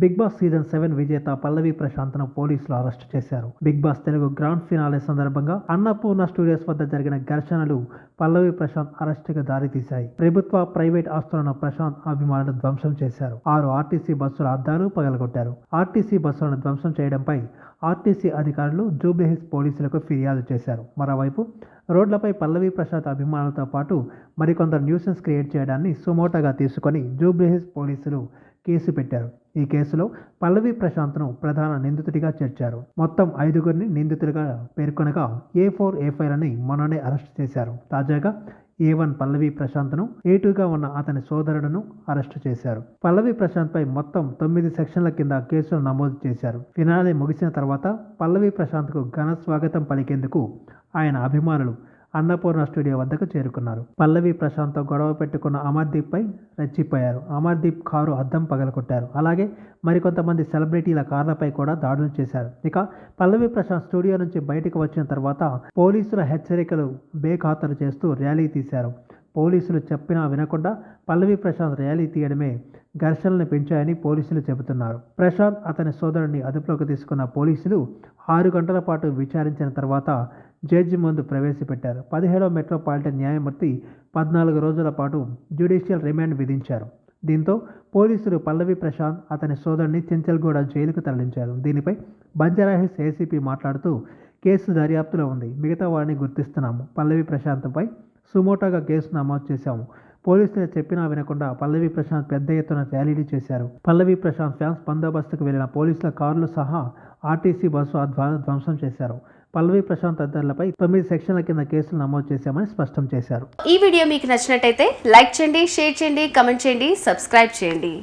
Big boss season 7 విజేత పల్లవి ప్రశాంత్ను పోలీసులు arrest చేశారు. Bigg Boss Telugu grand finale సందర్భంగా అన్నపూర్ణ స్టూడియోస్ వద్ద జరిగిన ఘర్షణలు పల్లవి ప్రశాంత్ అరెస్టుకు దారితీశాయి. ప్రభుత్వ, ప్రైవేట్ ఆస్తులను ప్రశాంత్ అభిమానులు ధ్వంసం చేశారు. 6 ఆర్టీసీ బస్సుల అద్దాలు పగలగొట్టారు. ఆర్టీసీ బస్సులను ధ్వంసం చేయడంపై ఆర్టీసీ అధికారులు జూబ్లీహిల్స్ పోలీసులకు ఫిర్యాదు చేశారు. మరోవైపు రోడ్లపై పల్లవి ప్రశాంత్ అభిమానులతో పాటు మరికొందరు న్యూసెన్స్ క్రియేట్ చేయడాన్ని సుమోటోగా తీసుకొని జూబ్లీహిల్స్ పోలీసులు కేసు పెట్టారు. ఈ కేసులో పల్లవి ప్రశాంత్ను ప్రధాన నిందితుడిగా చేర్చారు. మొత్తం 5గురిని నిందితులుగా పేర్కొనగా A4, A5లని మొన్ననే అరెస్ట్ చేశారు. తాజాగా A1 పల్లవి ప్రశాంత్ను, A2గా ఉన్న అతని సోదరుడును అరెస్టు చేశారు. పల్లవి ప్రశాంత్పై మొత్తం 9 సెక్షన్ల కింద కేసులు నమోదు చేశారు. ఫినాలే ముగిసిన తర్వాత పల్లవి ప్రశాంత్కు ఘన స్వాగతం పలికేందుకు ఆయన అభిమానులు అన్నపూర్ణ స్టూడియో వద్దకు చేరుకున్నారు. పల్లవి ప్రశాంత్తో గొడవ పెట్టుకున్న అమర్దీప్ పై రెచ్చిపోయారు. అమర్దీప్ కారు అద్దం పగలగొట్టారు. అలాగే మరికొంతమంది సెలబ్రిటీల కార్లపై కూడా దాడులు చేశారు. ఇక పల్లవి ప్రశాంత్ స్టూడియో నుంచి బయటకు వచ్చిన తర్వాత పోలీసుల హెచ్చరికలు బేఖాతరు చేస్తూ ర్యాలీ తీశారు. పోలీసులు చెప్పినా వినకుండా పల్లవి ప్రశాంత్ ర్యాలీ తీయడమే ఘర్షణలను పెంచాయని పోలీసులు చెబుతున్నారు. ప్రశాంత్, అతని సోదరుడిని అదుపులోకి తీసుకున్న పోలీసులు 6 గంటల పాటు విచారించిన తర్వాత జడ్జి ముందు ప్రవేశపెట్టారు. 17వ మెట్రోపాలిటన్ న్యాయమూర్తి 14 రోజుల పాటు జ్యుడిషియల్ రిమాండ్ విధించారు. దీంతో పోలీసులు పల్లవి ప్రశాంత్, అతని సోదరుడిని చెంచల్గూడ జైలుకు తరలించారు. దీనిపై బంజారాహిల్స్ ఏసీపీ మాట్లాడుతూ, కేసు దర్యాప్తులో ఉంది, మిగతా వారిని గుర్తిస్తున్నాము. పల్లవి ప్రశాంత్పై సుమోటోగా కేసు నమోదు చేశాము. పోలీసులు చెప్పినా వినకుండా పల్లవి ప్రశాంత్ పెద్ద ఎత్తున ర్యాలీలు చేశారు. పల్లవి ప్రశాంత్ ఫ్యాన్స్ బందోబస్తుకు వెళ్లిన పోలీసుల కార్లు సహా ఆర్టీసీ బస్సు అద్దాలను ధ్వంసం చేశారు. పల్లవి ప్రశాంత్ తదితరులపై 9 సెక్షన్ల కింద కేసులు నమోదు చేశామని స్పష్టం చేశారు. ఈ వీడియో మీకు నచ్చినట్టయితే లైక్ చేయండి, షేర్ చేయండి, కమెంట్ చేయండి, సబ్స్క్రైబ్ చేయండి.